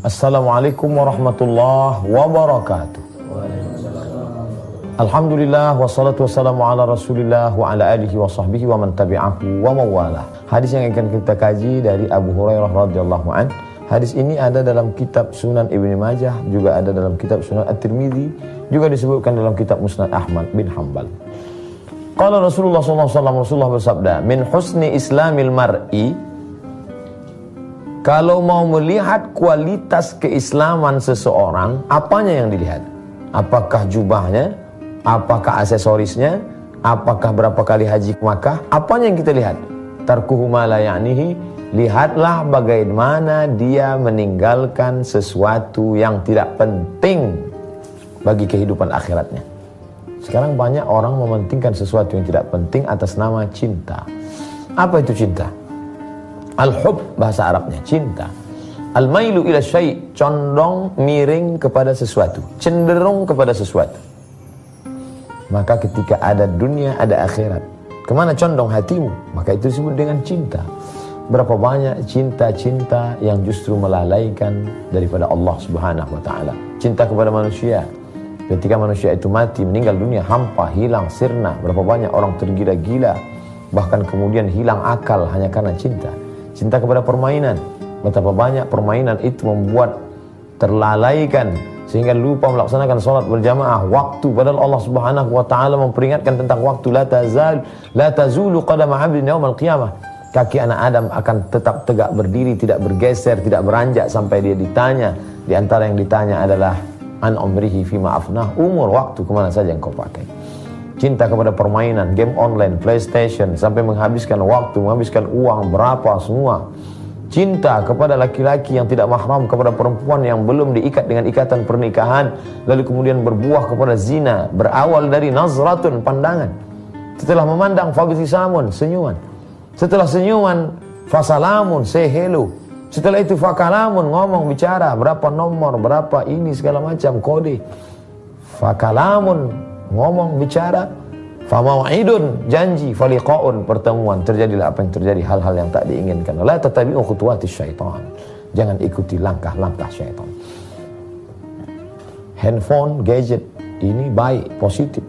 Assalamualaikum warahmatullahi wabarakatuh. Alhamdulillah wassalatu wassalamu ala rasulillah wa ala alihi wa sahbihi wa man tabi'ahu wa mawalah. Hadis yang akan kita kaji dari Abu Hurairah radhiyallahu an. Hadis ini ada dalam kitab Sunan Ibnu Majah, juga ada dalam kitab Sunan At-Tirmidzi, juga disebutkan dalam kitab Musnad Ahmad bin Hanbal. Qala Rasulullah sallallahu alaihi wasallam, Rasulullah bersabda, min husni islamil mar'i, kalau mau melihat kualitas keislaman seseorang, apanya yang dilihat? Apakah jubahnya? Apakah aksesorisnya? Apakah berapa kali haji ke Makkah? Apanya yang kita lihat? Tarkuhu ma la ya'nihi. Lihatlah bagaimana dia meninggalkan sesuatu yang tidak penting bagi kehidupan akhiratnya. Sekarang banyak orang mementingkan sesuatu yang tidak penting atas nama cinta. Apa itu cinta? Al-hub bahasa Arabnya, cinta. Al-mailu ila syai', condong miring kepada sesuatu, cenderung kepada sesuatu. Maka ketika ada dunia, ada akhirat. Kemana condong hatimu? Maka itu disebut dengan cinta. Berapa banyak cinta-cinta yang justru melalaikan daripada Allah Subhanahu wa ta'ala. Cinta kepada manusia. Ketika manusia itu mati, meninggal dunia, hampa, hilang, sirna. Berapa banyak orang tergila-gila, bahkan kemudian hilang akal hanya karena cinta. Cinta kepada permainan. Betapa banyak permainan itu membuat terlalaikan sehingga lupa melaksanakan salat berjamaah waktu, padahal Allah Subhanahu wa taala memperingatkan tentang waktu. La tazulu qadama 'abdin yaumal qiyamah. Kaki anak Adam akan tetap tegak berdiri, tidak bergeser, tidak beranjak sampai dia ditanya. Di antara yang ditanya adalah an umrihi fima afnah, umur waktu kemana saja yang kau pakai. Cinta kepada permainan, game online, PlayStation, sampai menghabiskan waktu, menghabiskan uang berapa semua. Cinta kepada laki-laki yang tidak mahram, kepada perempuan yang belum diikat dengan ikatan pernikahan, lalu kemudian berbuah kepada zina, berawal dari nazratun, pandangan. Setelah memandang, fabtisamun, senyuman. Setelah senyuman, fasalamun, say hello. Setelah itu fakalamun, ngomong, bicara, berapa nomor, berapa ini, segala macam, kode. Fakalamun, ngomong, bicara. Famau'idun, janji. Faliqa'un, pertemuan. Terjadilah apa yang terjadi, hal-hal yang tak diinginkan. La tatabi'u khutuwatis syaitan. Jangan ikuti langkah-langkah syaitan. Handphone, gadget, ini baik, positif.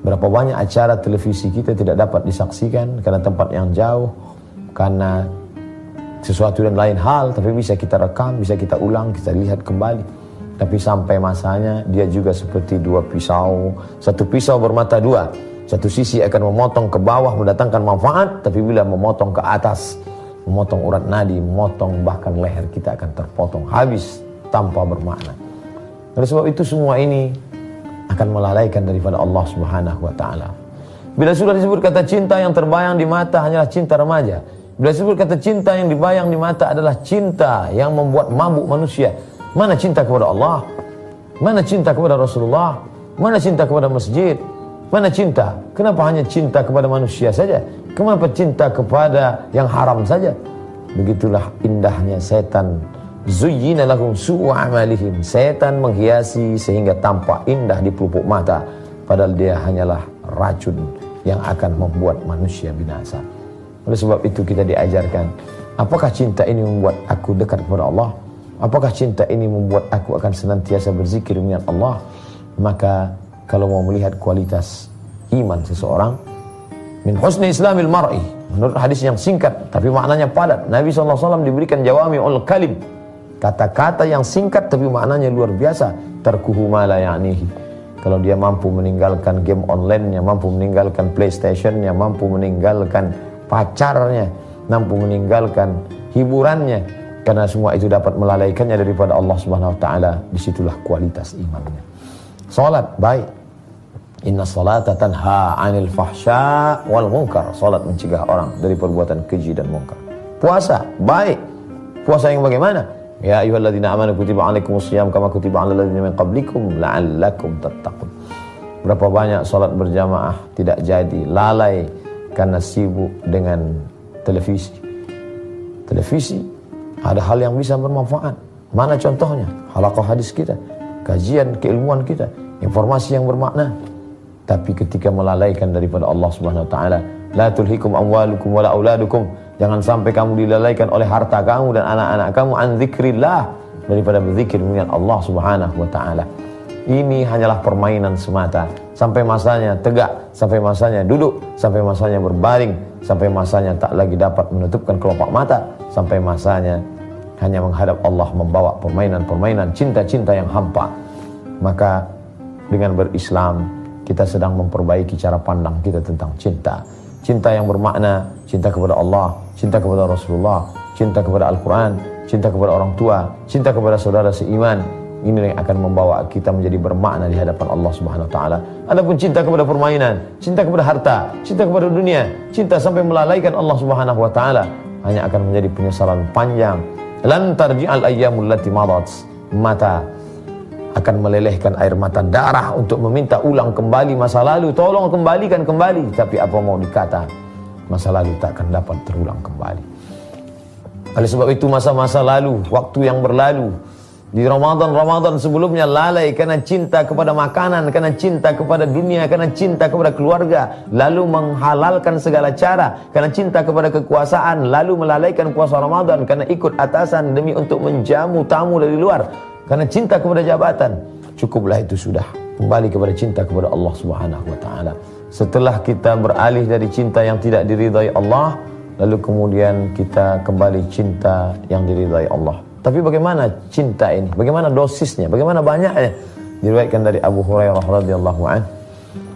Berapa banyak acara televisi kita tidak dapat disaksikan karena tempat yang jauh, karena sesuatu dan lain hal, tapi bisa kita rekam, bisa kita ulang, kita lihat kembali. Tapi sampai masanya dia juga seperti dua pisau. Satu pisau bermata dua. Satu sisi akan memotong ke bawah mendatangkan manfaat, tapi bila memotong ke atas, memotong urat nadi, memotong bahkan leher kita akan terpotong, habis tanpa bermakna. Oleh sebab itu semua ini akan melalaikan daripada Allah Subhanahu wa ta'ala. Bila sudah disebut kata cinta, yang terbayang di mata hanyalah cinta remaja. Bila disebut kata cinta, yang dibayang di mata adalah cinta yang membuat mabuk manusia. Mana cinta kepada Allah? Mana cinta kepada Rasulullah? Mana cinta kepada masjid? Mana cinta? Kenapa hanya cinta kepada manusia saja? Kenapa cinta kepada yang haram saja? Begitulah indahnya setan. Zuyyina lahum su'u amalihim. Setan menghiasi sehingga tampak indah di pelupuk mata, padahal dia hanyalah racun yang akan membuat manusia binasa. Oleh sebab itu kita diajarkan, apakah cinta ini membuat aku dekat kepada Allah? Apakah cinta ini membuat aku akan senantiasa berzikir dengan Allah? Maka kalau mau melihat kualitas iman seseorang, min husni islamil mar'i, menurut hadis yang singkat tapi maknanya padat, Nabi SAW diberikan jawami'ul kalim, kata-kata yang singkat tapi maknanya luar biasa. Tarkuhu ma la ya'nihi. Kalau dia mampu meninggalkan game online-nya, mampu meninggalkan PlayStation-nya, mampu meninggalkan pacarnya, mampu meninggalkan hiburannya, karena semua itu dapat melalaikannya daripada Allah Subhanahu wa ta'ala, disitulah kualitas imannya. Salat baik. Inna salata tanha 'anil fahsya wal munkar. Salat mencegah orang dari perbuatan keji dan munkar. Puasa baik. Puasa yang bagaimana? Ya ayyuhalladzina amanu kutiba 'alaikumus shiyam kama kutiba 'alal ladzina min qablikum la'allakum tattaqun. Berapa banyak salat berjamaah tidak jadi, lalai karena sibuk dengan televisi. Televisi ada hal yang bisa bermanfaat. Mana contohnya? Halaqah hadis kita, kajian keilmuan kita, informasi yang bermakna. Tapi ketika melalaikan daripada Allah Subhanahu wa taala, la tulhikum amwalukum wala auladukum, jangan sampai kamu dilalaikan oleh harta kamu dan anak-anak kamu an dzikrillah, daripada berzikir mengingat Allah Subhanahu wa taala. Ini hanyalah permainan semata. Sampai masanya tegak, sampai masanya duduk, sampai masanya berbaring, sampai masanya tak lagi dapat menutupkan kelopak mata, sampai masanya hanya menghadap Allah membawa permainan-permainan cinta-cinta yang hampa. Maka dengan berislam kita sedang memperbaiki cara pandang kita tentang cinta. Cinta yang bermakna, cinta kepada Allah, cinta kepada Rasulullah, cinta kepada Al-Quran, cinta kepada orang tua, cinta kepada saudara seiman. Ini yang akan membawa kita menjadi bermakna di hadapan Allah Subhanahu wa taala. Adapun cinta kepada permainan, cinta kepada harta, cinta kepada dunia, cinta sampai melalaikan Allah Subhanahu wa taala, hanya akan menjadi penyesalan panjang. Lan tarji'al ayyamul lati madat. Mata akan melelehkan air mata darah untuk meminta ulang kembali masa lalu. Tolong kembalikan kembali. Tapi apa mau dikata, masa lalu tak akan dapat terulang kembali. Oleh sebab itu masa-masa lalu, waktu yang berlalu, di Ramadan sebelumnya lalai karena cinta kepada makanan, karena cinta kepada dunia, karena cinta kepada keluarga, lalu menghalalkan segala cara, karena cinta kepada kekuasaan, lalu melalaikan puasa Ramadan karena ikut atasan demi untuk menjamu tamu dari luar, karena cinta kepada jabatan. Cukuplah itu sudah. Kembali kepada cinta kepada Allah Subhanahu wa taala. Setelah kita beralih dari cinta yang tidak diridhai Allah, lalu kemudian kita kembali cinta yang diridhai Allah. Tapi bagaimana cinta ini? Bagaimana dosisnya? Bagaimana banyaknya? Diriwayatkan dari Abu Hurairah radhiyallahu anhu.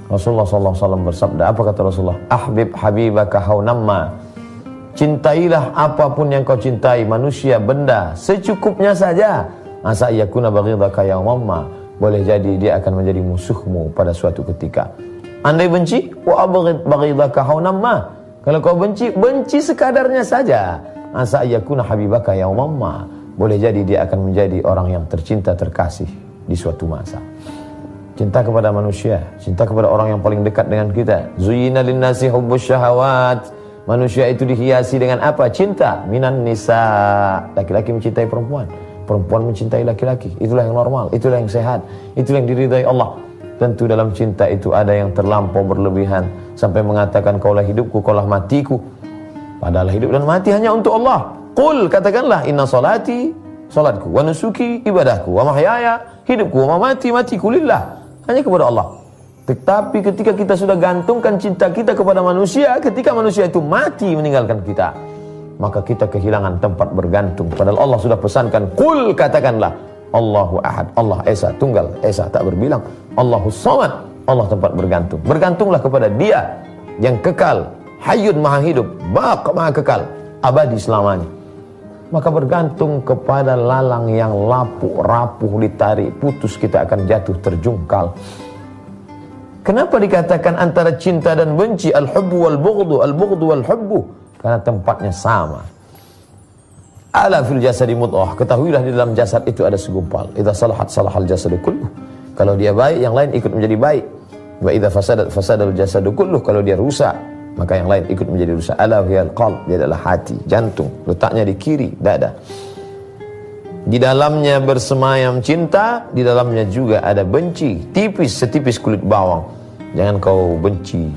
Rasulullah sallallahu alaihi wasallam bersabda, apa kata Rasulullah? Ahbib habibaka haunamma. Cintailah apapun yang kau cintai, manusia, benda, secukupnya saja. Asa yakuna baghidaka yaumamma. Boleh jadi dia akan menjadi musuhmu pada suatu ketika. Andai benci, wa abghid baghidaka haunamma. Kalau kau benci, benci sekadarnya saja. Asa yakuna habibaka yaumamma. Boleh jadi dia akan menjadi orang yang tercinta, terkasih di suatu masa. Cinta kepada manusia, cinta kepada orang yang paling dekat dengan kita. Zuyyina linnasi hubbus syahawat. Manusia itu dihiasi dengan apa? Cinta. Minan nisa. Laki-laki mencintai perempuan, perempuan mencintai laki-laki. Itulah yang normal, itulah yang sehat, itulah yang diridhai Allah. Tentu dalam cinta itu ada yang terlampau berlebihan sampai mengatakan kaulah hidupku, kaulah matiku. Padahal hidup dan mati hanya untuk Allah. Qul, katakanlah, inna salati, salatku, wa nusuki, ibadahku, wa mahyaya, hidupku, wa mamati, matiku lillah. Hanya kepada Allah. Tetapi ketika kita sudah gantungkan cinta kita kepada manusia, ketika manusia itu mati meninggalkan kita, maka kita kehilangan tempat bergantung. Padahal Allah sudah pesankan, qul, katakanlah, Allahu ahad, Allah esa, tunggal, esa, tak berbilang, Allahu samad, Allah tempat bergantung. Bergantunglah kepada Dia yang kekal, hayyun maha hidup, baq maha kekal, abadi selamanya. Maka bergantung kepada lalang yang lapuk, rapuh, ditarik, putus, kita akan jatuh terjungkal. Kenapa dikatakan antara cinta dan benci al-hubbu wal-bughdu, al-bughdu wal-hubbu? Karena tempatnya sama. Ala fil jasadi mudghah. Ketahuilah di dalam jasad itu ada segumpal. Idza salahat salahal jasadu kulluh. Kalau dia baik, yang lain ikut menjadi baik. Wa idza fasadat fasadal jasadu kulluh. Kalau dia rusak, maka yang lain ikut menjadi rusak. Ala hiyal qalb, dia adalah hati, jantung, letaknya di kiri dada. Di dalamnya bersemayam cinta, di dalamnya juga ada benci, tipis setipis kulit bawang. Jangan kau benci.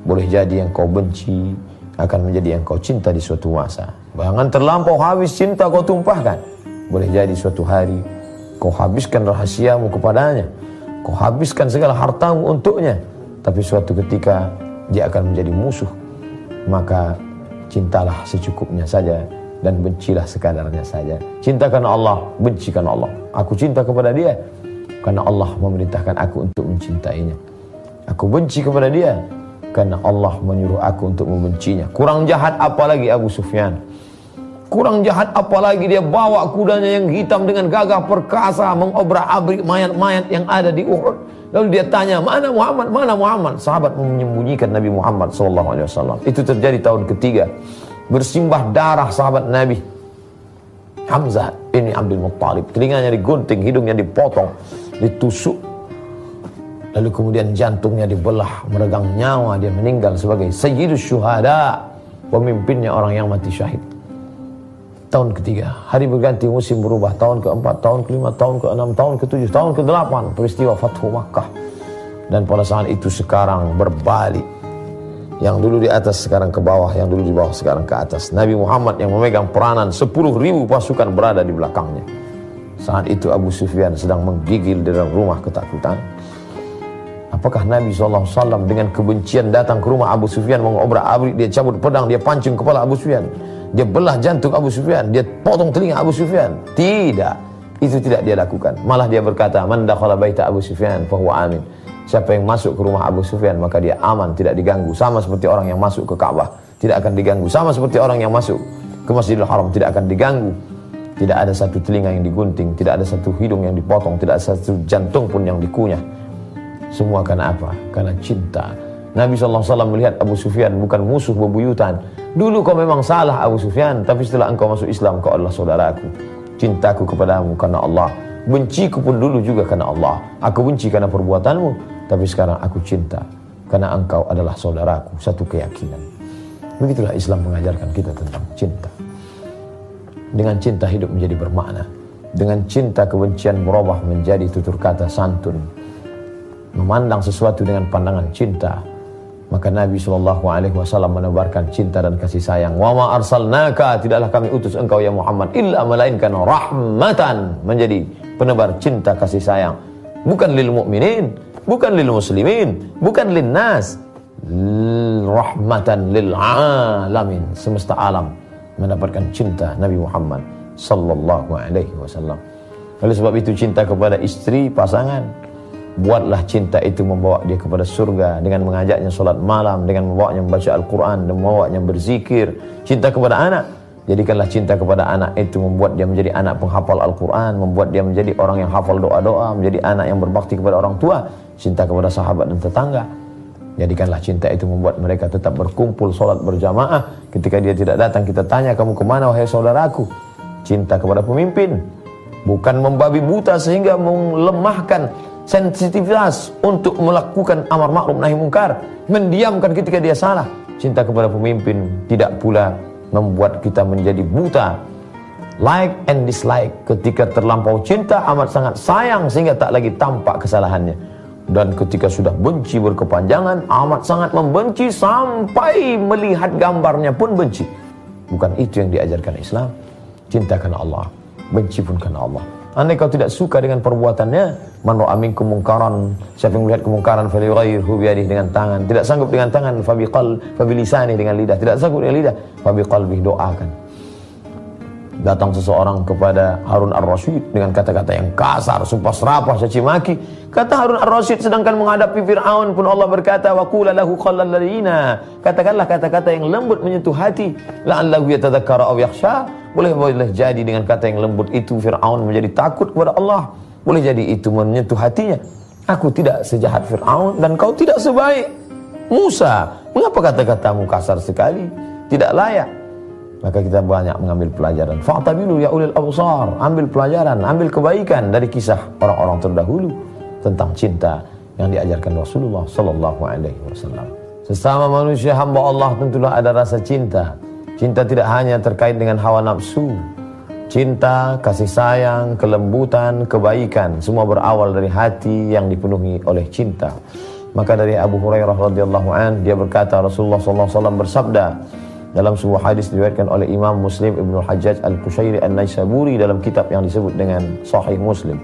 Boleh jadi yang kau benci akan menjadi yang kau cinta di suatu masa. Jangan terlampau habis cinta kau tumpahkan. Boleh jadi suatu hari kau habiskan rahasiamu kepadanya, kau habiskan segala hartamu untuknya, tapi suatu ketika dia akan menjadi musuh. Maka cintalah secukupnya saja dan bencilah sekadarnya saja. Cinta karena Allah, benci karena Allah. Aku cinta kepada dia karena Allah memerintahkan aku untuk mencintainya. Aku benci kepada dia karena Allah menyuruh aku untuk membencinya. Kurang jahat apalagi Abu Sufyan. Kurang jahat apalagi dia bawa kudanya yang hitam dengan gagah perkasa mengobrak-abrik mayat-mayat yang ada di Uhud. Lalu dia tanya, mana Muhammad? Mana Muhammad? Sahabat menyembunyikan Nabi Muhammad SAW. Itu terjadi tahun ketiga. Bersimbah darah sahabat Nabi Hamzah bin Abdul Muttalib. Telinganya digunting, hidungnya dipotong, ditusuk. Lalu kemudian jantungnya dibelah, meregang nyawa. Dia meninggal sebagai Sayyidus Syuhada, pemimpinnya orang yang mati syahid. Tahun ketiga, hari berganti, musim berubah. Tahun keempat, tahun kelima, tahun keenam, tahun ketujuh, tahun kedelapan, peristiwa Fathu Makkah. Dan pada saat itu sekarang berbalik. Yang dulu di atas sekarang ke bawah, yang dulu di bawah sekarang ke atas. Nabi Muhammad yang memegang peranan 10.000 pasukan berada di belakangnya. Saat itu Abu Sufyan sedang menggigil di dalam rumah ketakutan. Apakah Nabi SAW dengan kebencian datang ke rumah Abu Sufyan mengobrak-abrik, dia cabut pedang, dia pancung kepala Abu Sufyan, dia belah jantung Abu Sufyan, dia potong telinga Abu Sufyan? Tidak, itu tidak dia lakukan. Malah dia berkata, man dakhala baita Abu Sufyan fahuwa amin. Siapa yang masuk ke rumah Abu Sufyan maka dia aman, tidak diganggu. Sama seperti orang yang masuk ke Ka'bah, tidak akan diganggu. Sama seperti orang yang masuk ke Masjidil Haram, tidak akan diganggu. Tidak ada satu telinga yang digunting, tidak ada satu hidung yang dipotong, tidak ada satu jantung pun yang dikunyah. Semua karena apa? Karena cinta. Nabi SAW melihat Abu Sufyan bukan musuh bebuyutan. Dulu kau memang salah Abu Sufyan, tapi setelah engkau masuk Islam, kau adalah saudaraku. Cintaku kepadamu karena Allah. Benciku pun dulu juga karena Allah. Aku benci karena perbuatanmu, tapi sekarang aku cinta karena engkau adalah saudaraku. Satu keyakinan. Begitulah Islam mengajarkan kita tentang cinta. Dengan cinta hidup menjadi bermakna. Dengan cinta kebencian berubah menjadi tutur kata santun. Memandang sesuatu dengan pandangan cinta. Maka Nabi SAW menebarkan cinta dan kasih sayang. Wa ma arsalnaka, tidaklah kami utus engkau ya Muhammad illa melainkan rahmatan, menjadi penebar cinta kasih sayang. Bukan lil mu'minin, bukan lil muslimin, bukan lil nas, rahmatan lil alamin, semesta alam mendapatkan cinta Nabi Muhammad sallallahu alaihi wasallam. Oleh sebab itu cinta kepada istri, pasangan, buatlah cinta itu membawa dia kepada surga dengan mengajaknya solat malam, dengan membawanya membaca Al-Quran, dan membawanya berzikir. Cinta kepada anak, jadikanlah cinta kepada anak itu membuat dia menjadi anak penghafal Al-Quran, membuat dia menjadi orang yang hafal doa-doa, menjadi anak yang berbakti kepada orang tua. Cinta kepada sahabat dan tetangga, jadikanlah cinta itu membuat mereka tetap berkumpul solat berjamaah. Ketika dia tidak datang, kita tanya, kamu kemana wahai saudaraku? Cinta kepada pemimpin, bukan membabi buta sehingga melemahkan sensitivitas untuk melakukan amar ma'ruf nahi mungkar, mendiamkan ketika dia salah. Cinta kepada pemimpin tidak pula membuat kita menjadi buta. Like and dislike, ketika terlampau cinta amat sangat sayang sehingga tak lagi tampak kesalahannya. Dan ketika sudah benci berkepanjangan, amat sangat membenci sampai melihat gambarnya pun benci. Bukan itu yang diajarkan Islam. Cinta karena Allah, benci pun karena Allah. Andai kau tidak suka dengan perbuatannya, man ra'a minkum mungkaran, siapa yang melihat kemungkaran falyughayyirhu biyadihi, dengan tangan, tidak sanggup dengan tangan, fabilisanihi, dengan lidah, tidak sanggup dengan lidah, fabiqalbihi, doakan. Datang seseorang kepada Harun ar-Rasyid dengan kata-kata yang kasar, sumpah serapah, caci maki. Kata Harun ar-Rasyid sedangkan menghadapi Fir'aun pun Allah berkata, wa qula lahu qawlan layyina, katakanlah kata-kata yang lembut menyentuh hati, la'allahu yatadzakkara aw yakhsha. Boleh jadi dengan kata yang lembut itu Fir'aun menjadi takut kepada Allah. Boleh jadi itu menyentuh hatinya. Aku tidak sejahat Fir'aun dan kau tidak sebaik Musa. Mengapa kata-katamu kasar sekali? Tidak layak. Maka kita banyak mengambil pelajaran. Fa'tabilu ya ulil absar, ambil pelajaran, ambil kebaikan dari kisah orang-orang terdahulu tentang cinta yang diajarkan Rasulullah sallallahu alaihi wasallam. Sesama manusia hamba Allah tentulah ada rasa cinta. Cinta tidak hanya terkait dengan hawa nafsu. Cinta, kasih sayang, kelembutan, kebaikan, semua berawal dari hati yang dipenuhi oleh cinta. Maka dari Abu Hurairah radhiyallahu an, dia berkata, Rasulullah sallallahu alaihi wasallam bersabda dalam sebuah hadis diriwayatkan oleh Imam Muslim Ibnu Hajjaj Al-Qushairi An-Naisaburi dalam kitab yang disebut dengan Sahih Muslim.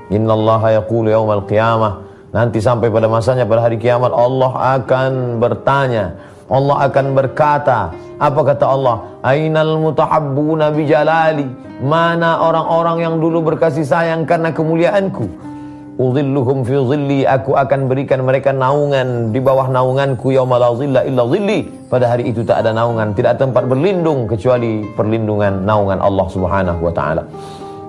Innallaha yaqulu yaumal qiyamah, nanti sampai pada masanya pada hari kiamat Allah akan bertanya, Allah akan berkata, apa kata Allah? Ainal mutahabbuna bijalali, mana orang-orang yang dulu berkasih sayang karena kemuliaanku? Udhilluhum fi dhilli, aku akan berikan mereka naungan di bawah naunganku, yauma la dhilla illa dhilli, pada hari itu tak ada naungan, tidak ada tempat berlindung kecuali perlindungan naungan Allah Subhanahu wa taala.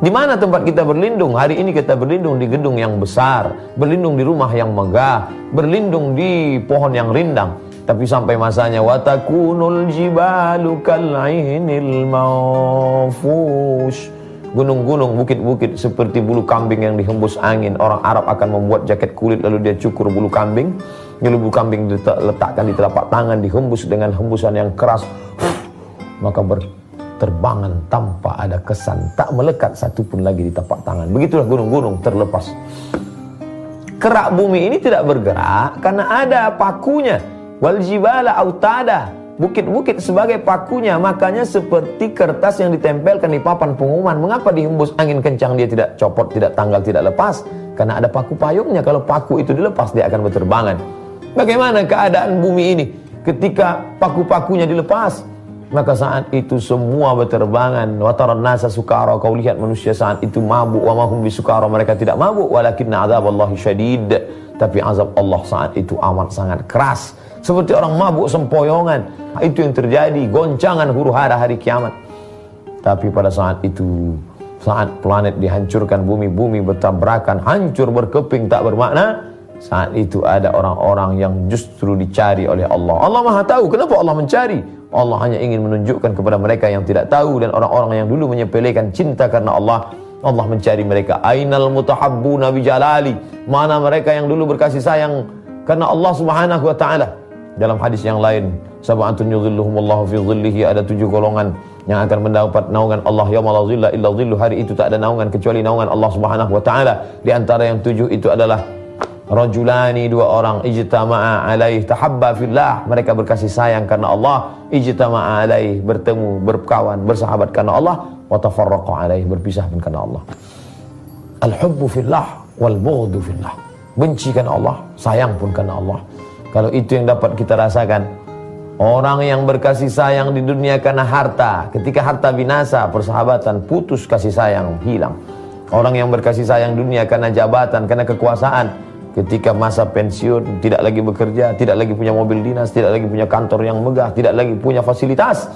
Di mana tempat kita berlindung? Hari ini kita berlindung di gedung yang besar, berlindung di rumah yang megah, berlindung di pohon yang rindang. Tapi sampai masanya watakunul jibalu kal'inil mawfush, gunung-gunung, bukit-bukit seperti bulu kambing yang dihembus angin. Orang Arab akan membuat jaket kulit lalu dia cukur bulu kambing. Lalu bulu kambing diletakkan di telapak tangan, dihembus dengan hembusan yang keras. Maka berterbangan tanpa ada kesan, tak melekat satupun lagi di tapak tangan. Begitulah gunung-gunung terlepas. Kerak bumi ini tidak bergerak karena ada pakunya. Wal jibala autada, bukit-bukit sebagai pakunya. Makanya seperti kertas yang ditempelkan di papan pengumuman. Mengapa dihembus angin kencang dia tidak copot, tidak tanggal, tidak lepas? Karena ada paku payungnya. Kalau paku itu dilepas, dia akan berterbangan. Bagaimana keadaan bumi ini ketika paku-pakunya dilepas? Maka saat itu semua berterbangan. Wa taran nasa sukara, kau lihat manusia saat itu mabuk. Wa ma hum bisukara, mereka tidak mabuk. Walakinna azaballahi syadid, tapi azab Allah saat itu amat sangat keras, seperti orang mabuk sempoyongan. Itu yang terjadi, goncangan huru-hara hari kiamat. Tapi pada saat itu, saat planet dihancurkan, bumi bertabrakan, hancur berkeping tak bermakna, saat itu ada orang-orang yang justru dicari oleh Allah. Allah Maha tahu kenapa Allah mencari. Allah hanya ingin menunjukkan kepada mereka yang tidak tahu dan orang-orang yang dulu menyepelekan cinta karena Allah. Allah mencari mereka. Ainal mutahabbuna bijalali, mana mereka yang dulu berkasih sayang karena Allah Subhanahu wa taala. Dalam hadis yang lain, sab'atun yudhilluhumullahu fi dhillihi, ada 7 golongan yang akan mendapat naungan Allah yauma la dhilla illa dhilluh, hari itu tak ada naungan kecuali naungan Allah Subhanahu wa taala. Di antara yang 7 itu adalah rajulani, 2 orang, ijtama'a alaih tahabba fillah, mereka berkasih sayang karena Allah, ijtama'a alaih, bertemu, berkawan, bersahabat karena Allah, wa tafarraqa alaih, berpisah pun karena Allah. Al-hubbu fillah wal bughdu fillah, benci karena Allah, sayang pun karena Allah. Kalau itu yang dapat kita rasakan. Orang yang berkasih sayang di dunia karena harta, ketika harta binasa, persahabatan putus, kasih sayang hilang. Orang yang berkasih sayang dunia karena jabatan, karena kekuasaan, ketika masa pensiun, tidak lagi bekerja, tidak lagi punya mobil dinas, tidak lagi punya kantor yang megah, tidak lagi punya fasilitas,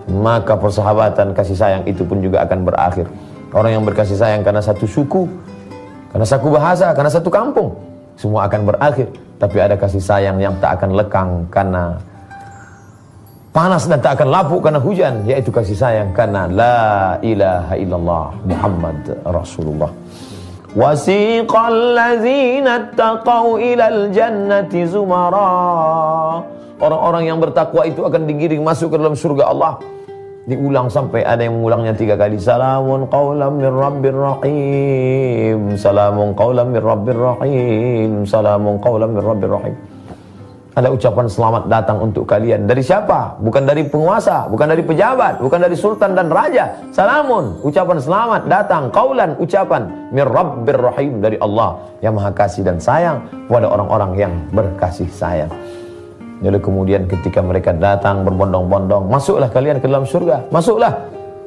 maka persahabatan, kasih sayang itu pun juga akan berakhir. Orang yang berkasih sayang karena satu suku, karena satu bahasa, karena satu kampung, semua akan berakhir. Tapi ada kasih sayang yang tak akan lekang karena panas dan tak akan lapuk karena hujan, yaitu kasih sayang karena la ilaha illallah Muhammad Rasulullah. Wasiqal ladzina taqaw ilal jannati zumara, orang-orang yang bertakwa itu akan digiring masuk ke dalam surga Allah. Diulang sampai ada yang mengulangnya 3 kali. Salamun qawlan min rabbir rahim, salamun qawlan min rabbir rahim, salamun qawlan min rabbir rahim. Ada ucapan selamat datang untuk kalian. Dari siapa? Bukan dari penguasa, bukan dari pejabat, bukan dari sultan dan raja. Salamun, ucapan selamat datang. Qaulan, ucapan mir rabbir rahim, dari Allah yang maha kasih dan sayang kepada orang-orang yang berkasih sayang. Lalu kemudian ketika mereka datang berbondong-bondong, masuklah kalian ke dalam surga, masuklah.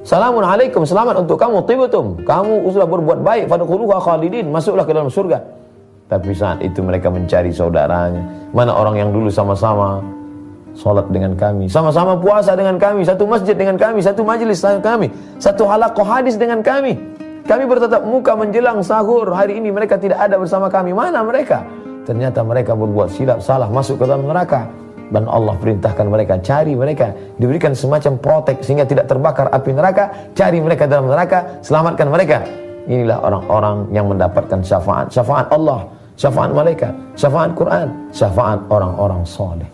Salamun alaikum, selamat untuk kamu, tibutum, kamu sudah berbuat baik, fadkhuluha khalidin, masuklah ke dalam surga. Tapi saat itu mereka mencari saudaranya. Mana orang yang dulu sama-sama sholat dengan kami, sama-sama puasa dengan kami, satu masjid dengan kami, satu majelis dengan kami, satu halaqah hadis dengan kami. Kami bertatap muka menjelang sahur. Hari ini mereka tidak ada bersama kami. Mana mereka? Ternyata mereka berbuat silap, salah, masuk ke dalam neraka. Dan Allah perintahkan mereka, cari mereka. Diberikan semacam protek sehingga tidak terbakar api neraka. Cari mereka dalam neraka, selamatkan mereka. Inilah orang-orang yang mendapatkan syafaat. Syafaat Allah, syafaat malaikat, syafaat Quran, syafaat orang-orang soleh.